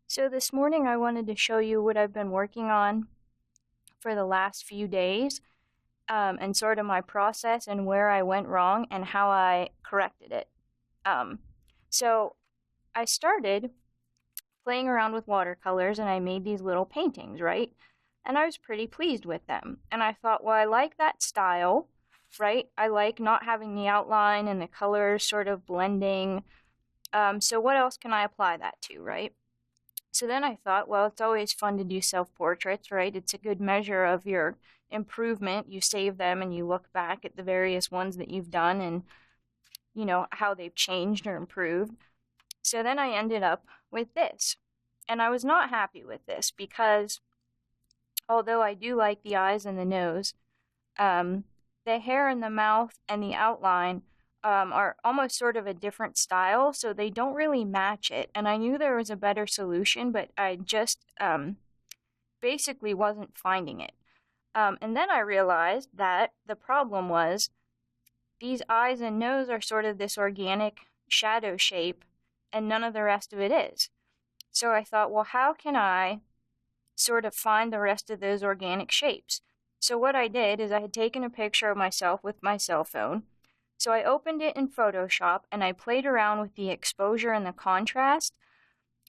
So this morning I wanted to show you what I've been working on for the last few days, and sort of my process and where I went wrong and how I corrected it. Um, so I started playing around with watercolors and I made these little paintings, right? And I was pretty pleased with them. And I thought, well, I like that style, right? I like not having the outline and the colors sort of blending. So what else can I apply that to, right? So then I thought, well, it's always fun to do self-portraits, right? It's a good measure of your improvement. You save them and you look back at the various ones that you've done and, how they've changed or improved. So then I ended up with this. And I was not happy with this because although I do like the eyes and the nose, the hair and the mouth and the outline are almost sort of a different style, so they don't really match it. And I knew there was a better solution, but I just basically wasn't finding it. And then I realized that the problem was these eyes and nose are sort of this organic shadow shape, and none of the rest of it is. So I thought, well, how can I sort of find the rest of those organic shapes? So what I did is I had taken a picture of myself with my cell phone. So I opened it in Photoshop and I played around with the exposure and the contrast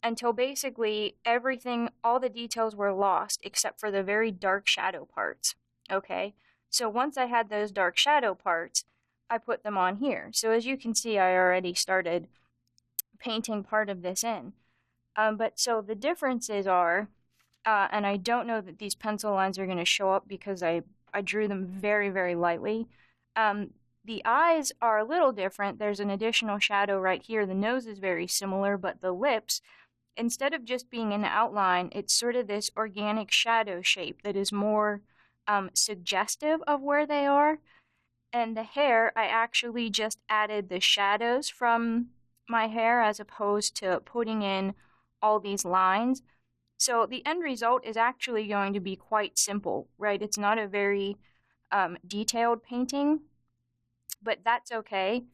until basically everything, all the details were lost except for the very dark shadow parts. Okay, so once I had those dark shadow parts, I put them on here. So as you can see, I already started painting part of this in. But so the differences are, and I don't know that these pencil lines are going to show up because I drew them very, very lightly. The eyes are a little different. There's an additional shadow right here. The nose is very similar, but the lips, instead of just being an outline, it's sort of this organic shadow shape that is more suggestive of where they are. And the hair, I actually just added the shadows from my hair as opposed to putting in all these lines. So the end result is actually going to be quite simple, right? It's not a very detailed painting, but that's okay.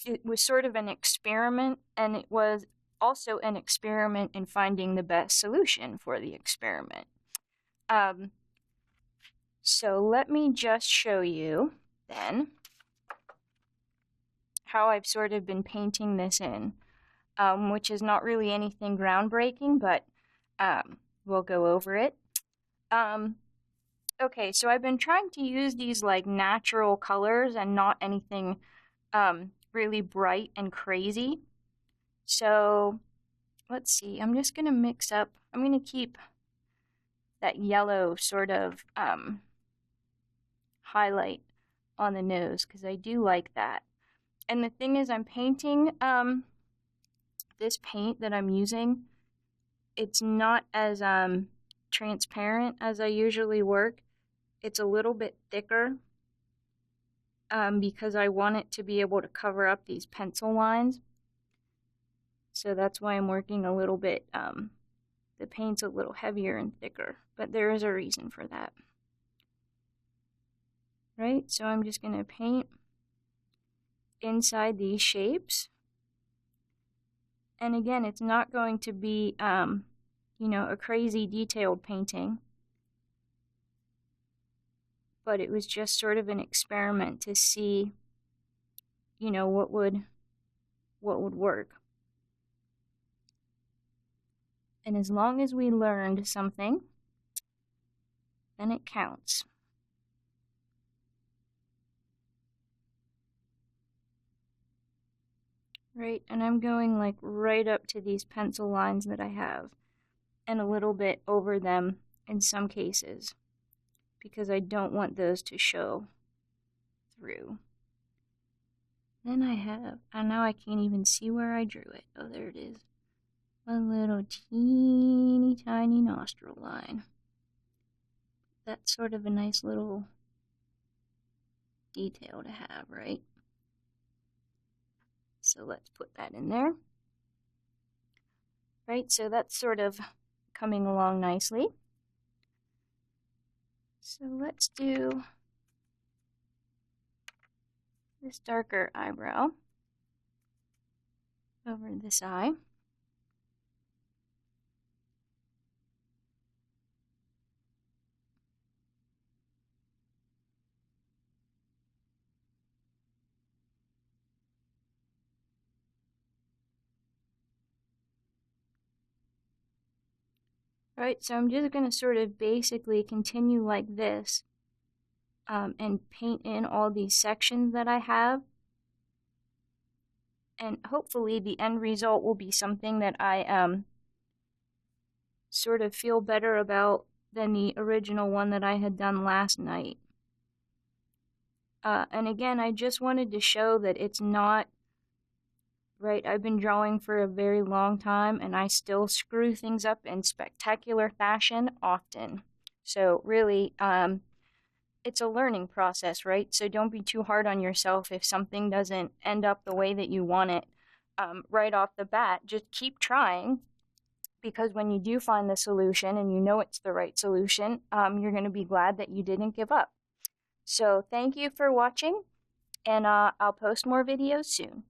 It was sort of an experiment, and it was also an experiment in finding the best solution for the experiment. So let me just show you then how I've sort of been painting this in, which is not really anything groundbreaking, but we'll go over it. Okay, so I've been trying to use these like natural colors and not anything really bright and crazy. So let's see, I'm just gonna mix up, I'm gonna keep that yellow sort of highlight on the nose because I do like that. And the thing is, I'm painting this paint that I'm using, it's not as transparent as I usually work. It's a little bit thicker because I want it to be able to cover up these pencil lines. So that's why I'm working a little bit, the paint's a little heavier and thicker, but there is a reason for that. Right, so I'm just going to paint inside these shapes. And again, it's not going to be, a crazy detailed painting. But it was just sort of an experiment to see, what would work. And as long as we learned something, then it counts. Right, and I'm going like right up to these pencil lines that I have, and a little bit over them in some cases, because I don't want those to show through. Then I have, and now I can't even see where I drew it. Oh, there it is. A little teeny tiny nostril line. That's sort of a nice little detail to have, right? So let's put that in there. Right, so that's sort of coming along nicely. So let's do this darker eyebrow over this eye. Alright, so I'm just going to sort of basically continue like this and paint in all these sections that I have. And hopefully the end result will be something that I sort of feel better about than the original one that I had done last night. And again, I just wanted to show that it's not right. I've been drawing for a very long time and I still screw things up in spectacular fashion often. So really, it's a learning process, right? So don't be too hard on yourself if something doesn't end up the way that you want it right off the bat. Just keep trying, because when you do find the solution and you know it's the right solution, you're going to be glad that you didn't give up. So thank you for watching, and I'll post more videos soon.